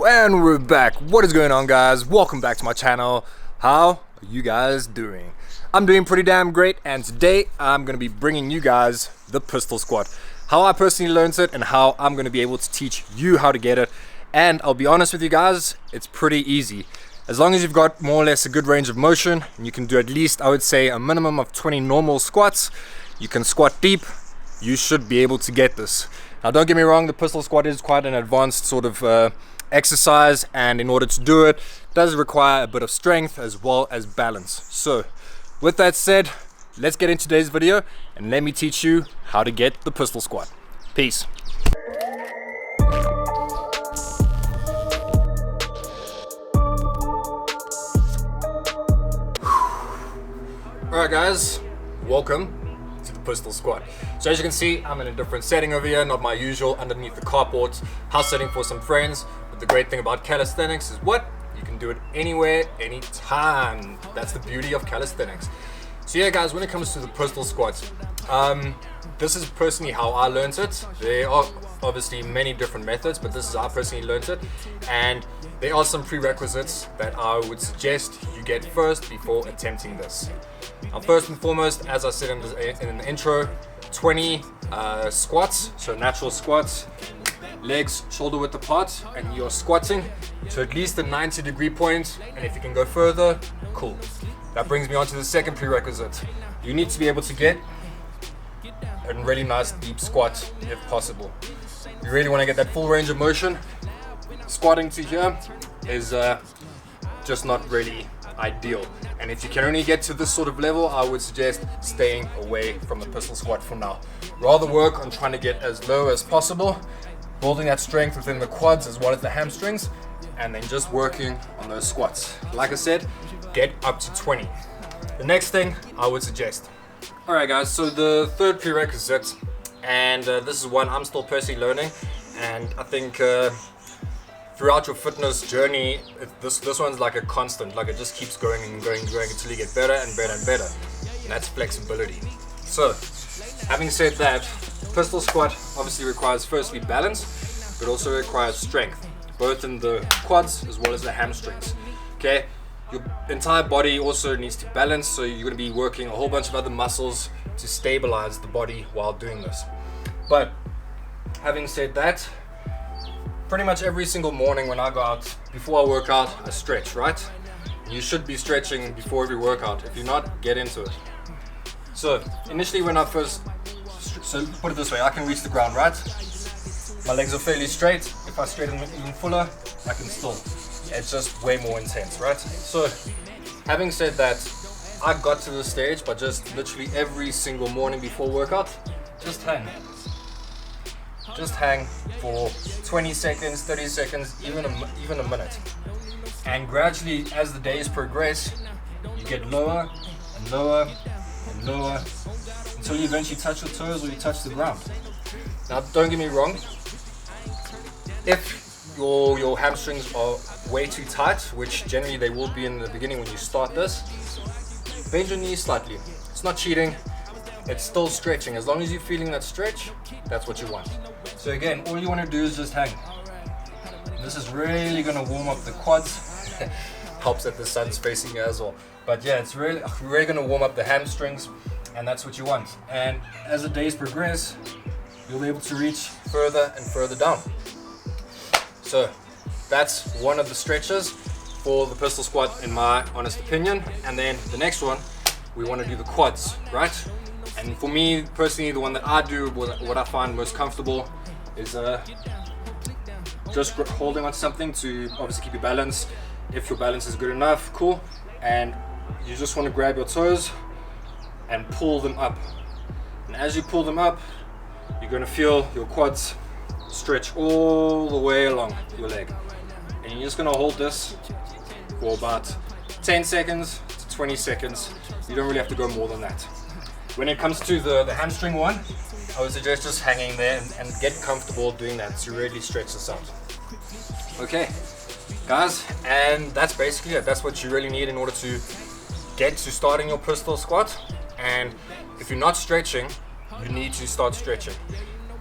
Yo, and we're back. What is going on, guys? Welcome back to my channel. How are you guys doing? I'm doing pretty damn great, and today I'm going to be bringing you guys the pistol squat. How I personally learned it and how I'm going to be able to teach you how to get it. And I'll be honest with you guys, it's pretty easy. As long as you've got more or less a good range of motion, and you can do at least, I would say, a minimum of 20 normal squats, you can squat deep, you should be able to get this. Now don't get me wrong, the pistol squat is quite an advanced sort of exercise, and in order to do it, does require a bit of strength as well as balance. So with that said, let's get into today's video and let me teach you how to get the pistol squat. Peace. Alright guys, welcome to the pistol squat. So as you can see, I'm in a different setting over here, not my usual underneath the carport house setting for some friends. But the great thing about calisthenics is what? You can do it anywhere, anytime. That's the beauty of calisthenics. So yeah guys, when it comes to the pistol squat, this is personally how I learned it. There are obviously many different methods, but this is how I personally learned it. And there are some prerequisites that I would suggest you get first before attempting this. Now first and foremost, as I said in the intro, 20 squats, so natural squats, legs shoulder width apart, and you're squatting to at least a 90-degree point, and if you can go further, cool. That brings me on to the second prerequisite. You need to be able to get a really nice deep squat if possible. You really want to get that full range of motion. Squatting to here is just not really ideal, and if you can only get to this sort of level, I would suggest staying away from the pistol squat for now. Rather work on trying to get as low as possible, building that strength within the quads as well as the hamstrings, and then just working on those squats. Like I said, get up to 20. The next thing I would suggest. Alright guys, so the third prerequisite, and this is one I'm still personally learning, and I think throughout your fitness journey, this one's like a constant, like it just keeps going and going and going until you get better and better and better, and that's flexibility. So having said that, pistol squat obviously requires firstly balance, but also requires strength, both in the quads as well as the hamstrings. Okay, your entire body also needs to balance, so you're going to be working a whole bunch of other muscles to stabilize the body while doing this. But having said that, pretty much every single morning when I go out, before I work out, I stretch, right? You should be stretching before every workout. If you're not, get into it. So initially when I first, so put it this way, I can reach the ground, right? My legs are fairly straight. If I straighten them even fuller, I can still. It's just way more intense, right? So having said that, I got to the stage by just literally every single morning before workout, just hang. Just hang for 20 seconds, 30 seconds, even a minute. And gradually, as the days progress, you get lower and lower and lower until you eventually touch your toes or you touch the ground. Now, don't get me wrong. If your hamstrings are way too tight, which generally they will be in the beginning when you start this, bend your knees slightly. It's not cheating. It's still stretching. As long as you're feeling that stretch, that's what you want. So again, all you want to do is just hang. This is really going to warm up the quads. Helps that the sun's facing you as well. But yeah, it's really going to warm up the hamstrings, and that's what you want. And as the days progress, you'll be able to reach further and further down. So that's one of the stretches for the pistol squat in my honest opinion. And then the next one, we want to do the quads, right? And for me personally, the one that I do, what I find most comfortable is just holding on something to obviously keep your balance. If your balance is good enough, cool. And you just want to grab your toes and pull them up. And as you pull them up, you're going to feel your quads stretch all the way along your leg. And you're just going to hold this for about 10 seconds to 20 seconds. You don't really have to go more than that. When it comes to the hamstring one, I would suggest just hanging there and get comfortable doing that to really stretch this out. Okay, guys, and that's basically it. That's what you really need in order to get to starting your pistol squat. And if you're not stretching, you need to start stretching.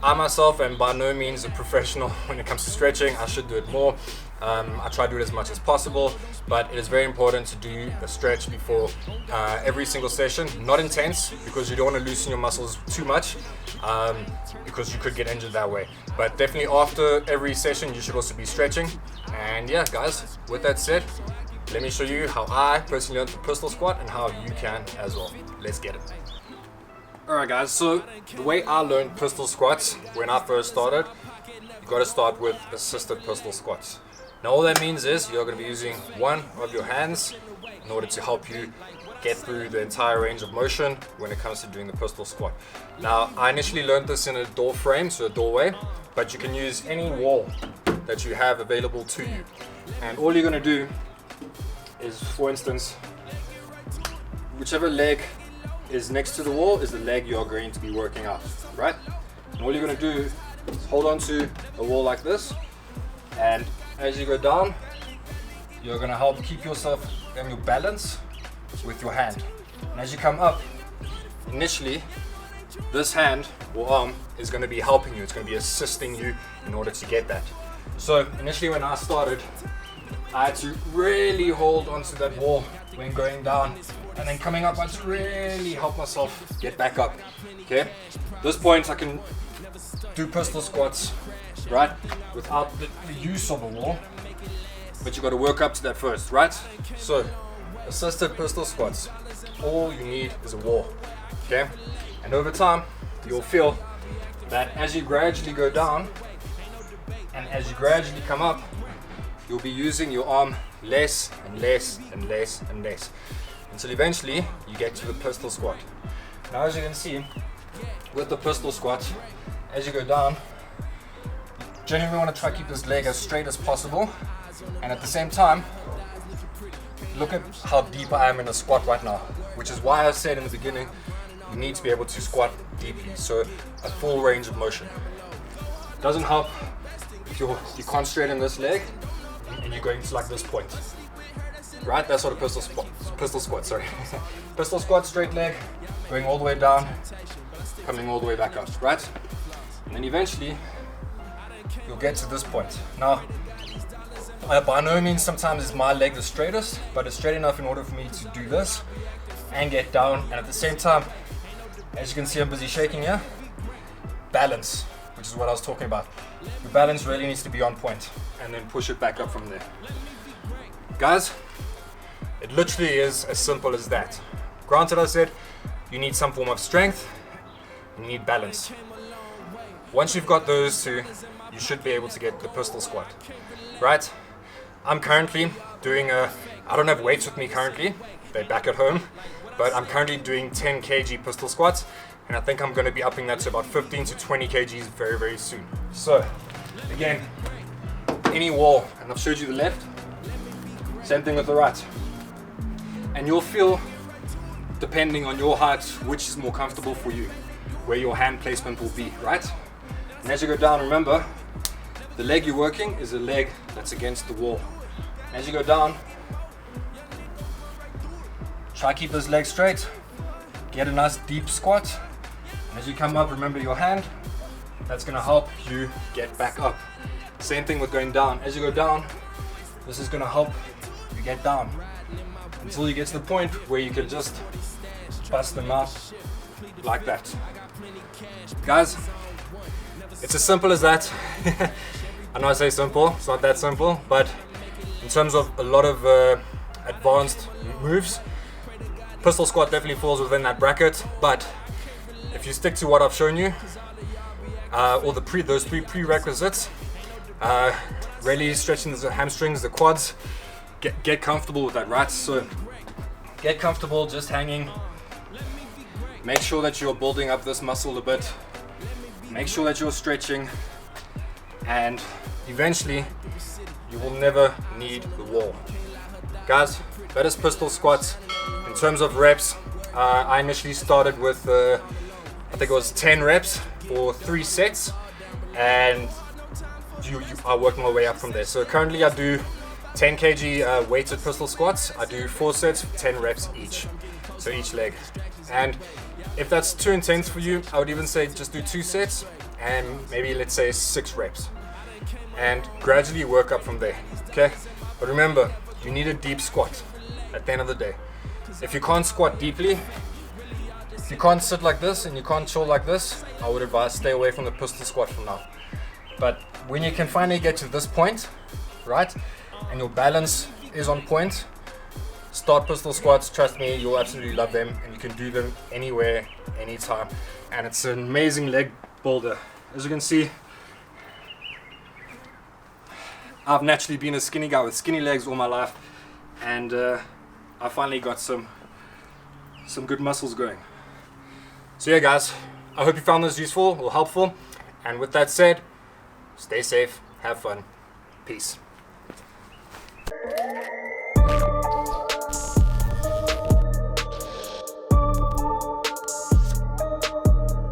I myself am by no means a professional when it comes to stretching. I should do it more. I try to do it as much as possible, but it is very important to do a stretch before every single session. Not intense, because you don't want to loosen your muscles too much, because you could get injured that way. But definitely after every session, you should also be stretching. And yeah, guys, with that said, let me show you how I personally learned the pistol squat and how you can as well. Let's get it. Alright guys, so the way I learned pistol squats when I first started, you got to start with assisted pistol squats. Now all that means is you're going to be using one of your hands in order to help you get through the entire range of motion when it comes to doing the pistol squat. Now I initially learned this in a door frame, so a doorway, but you can use any wall that you have available to you. And all you're going to do is, for instance, whichever leg is next to the wall is the leg you're going to be working out, right? And all you're going to do is hold on to a wall like this, and as you go down, you're going to help keep yourself and your balance with your hand. And as you come up, initially this hand or arm is going to be helping you, it's going to be assisting you in order to get that. So initially when I started, I had to really hold onto that wall when going down, and then coming up I had to really help myself get back up. Okay, at this point I can do pistol squats right without the use of a wall, but you got to work up to that first, right? So assisted pistol squats, all you need is a wall. Okay, and over time you'll feel that as you gradually go down and as you gradually come up, you'll be using your arm less and less and less and less until eventually you get to the pistol squat. Now as you can see with the pistol squat, as you go down, you generally want to try to keep this leg as straight as possible, and at the same time look at how deep I am in a squat right now, which is why I said in the beginning you need to be able to squat deeply, so a full range of motion. It doesn't help if you concentrate in this leg and you're going to like this point, right? That's what a pistol squat, sorry. Pistol squat, straight leg, going all the way down, coming all the way back up, right? And then eventually you'll get to this point. Now, by no means sometimes is my leg the straightest, but it's straight enough in order for me to do this and get down, and at the same time, as you can see I'm busy shaking here, balance, which is what I was talking about. Your balance really needs to be on point, and then push it back up from there. Guys, it literally is as simple as that. Granted, I said you need some form of strength, you need balance. Once you've got those two, you should be able to get the pistol squat, right? I'm currently doing I don't have weights with me currently, they're back at home, but I'm currently doing 10 kg pistol squats, and I think I'm going to be upping that to about 15 to 20 kgs very, very soon. So again, any wall, and I've showed you the left, same thing with the right, and you'll feel, depending on your height, which is more comfortable for you, where your hand placement will be, right? And as you go down, remember, the leg you're working is a leg that's against the wall. As you go down, try to keep this leg straight, get a nice deep squat, and as you come up, remember your hand, that's going to help you get back up. Same thing with going down. As you go down, this is going to help you get down until you get to the point where you can just bust them out like that. Guys, it's as simple as that. I know I say simple, it's not that simple, but in terms of a lot of advanced moves, pistol squat definitely falls within that bracket. But if you stick to what I've shown you, or those three prerequisites, really stretching the hamstrings, the quads, get comfortable with that, right? So get comfortable just hanging. Make sure that you're building up this muscle a bit. Make sure that you're stretching, and eventually you will never need the wall. Guys, that is pistol squats. In terms of reps, I initially started with I think it was 10 reps for 3 sets, and I worked my way up from there. So currently I do 10 kg weighted pistol squats. I do 4 sets, 10 reps each. so each leg. And if that's too intense for you, I would even say just do 2 sets and maybe let's say 6 reps, and gradually work up from there. Okay, but remember, you need a deep squat at the end of the day. If you can't squat deeply, if you can't sit like this and you can't chill like this, I would advise stay away from the pistol squat for now. But when you can finally get to this point, right, and your balance is on point, start pistol squats. Trust me, you'll absolutely love them, and you can do them anywhere, anytime. And it's an amazing leg builder. As you can see, I've naturally been a skinny guy with skinny legs all my life, and I finally got some good muscles going. So yeah guys, I hope you found this useful or helpful, and with that said, stay safe, have fun, peace.